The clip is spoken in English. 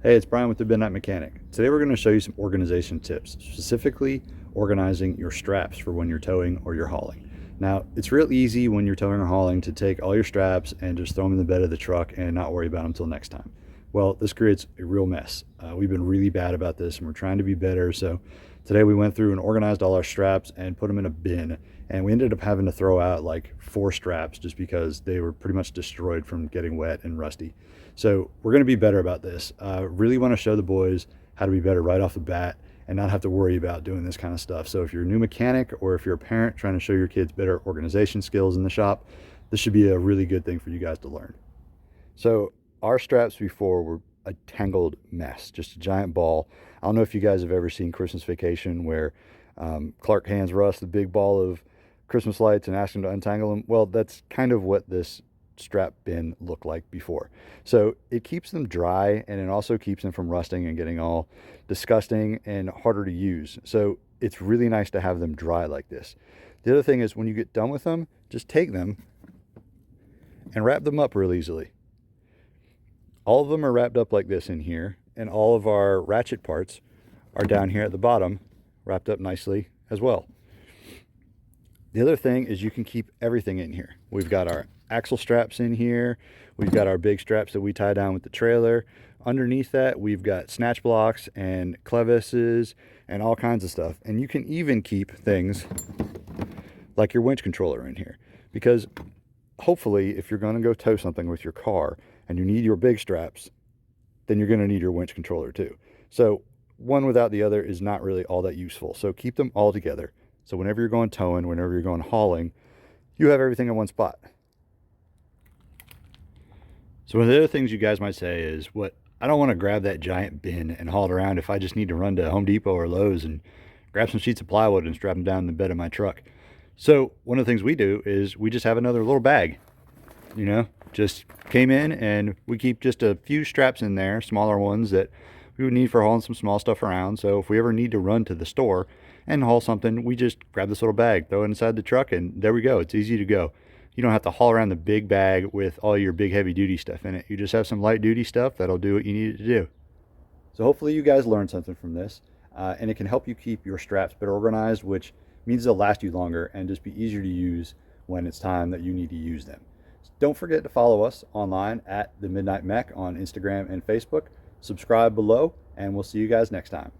Hey, it's Brian with the Midnight Mechanic. Today we're going to show you some organization tips, specifically organizing your straps for when you're towing or you're hauling. Now, it's real easy when you're towing or hauling to take all your straps and just throw them in the bed of the truck and not worry about them until next time. Well, this creates a real mess. We've been really bad about this and we're trying to be better. So today we went through and organized all our straps and put them in a bin. And we ended up having to throw out like 4 straps just because they were pretty much destroyed from getting wet and rusty. So we're going to be better about this. Really want to show the boys how to be better right off the bat and not have to worry about doing this kind of stuff. So if you're a new mechanic or if you're a parent trying to show your kids better organization skills in the shop, this should be a really good thing for you guys to learn. So our straps before were a tangled mess, just a giant ball. I don't know if you guys have ever seen Christmas Vacation where Clark hands Russ the big ball of Christmas lights and asks him to untangle them. Well, that's kind of what this strap bin looked like before. So it keeps them dry and it also keeps them from rusting and getting all disgusting and harder to use. So it's really nice to have them dry like this. The other thing is when you get done with them, just take them and wrap them up real easily. All of them are wrapped up like this in here, and all of our ratchet parts are down here at the bottom, wrapped up nicely as well. The other thing is you can keep everything in here. We've got our axle straps in here. We've got our big straps that we tie down with the trailer. Underneath that, we've got snatch blocks and clevises and all kinds of stuff. And you can even keep things like your winch controller in here. Because hopefully, if you're going to go tow something with your car and you need your big straps, then you're going to need your winch controller too. So one without the other is not really all that useful. So keep them all together. So whenever you're going towing, whenever you're going hauling, you have everything in one spot. So one of the other things you guys might say is, what, I don't want to grab that giant bin and haul it around if I just need to run to Home Depot or Lowe's and grab some sheets of plywood and strap them down in the bed of my truck. So one of the things we do is we just have another little bag, just came in and we keep just a few straps in there, smaller ones that we would need for hauling some small stuff around. So if we ever need to run to the store and haul something, we just grab this little bag, throw it inside the truck, and there we go. It's easy to go. You don't have to haul around the big bag with all your big heavy duty stuff in it. You just have some light duty stuff that'll do what you need it to do. So hopefully you guys learned something from this, and it can help you keep your straps better organized, which means they'll last you longer and just be easier to use when it's time that you need to use them. Don't forget to follow us online at The Midnight Mech on Instagram and Facebook. Subscribe below, and we'll see you guys next time.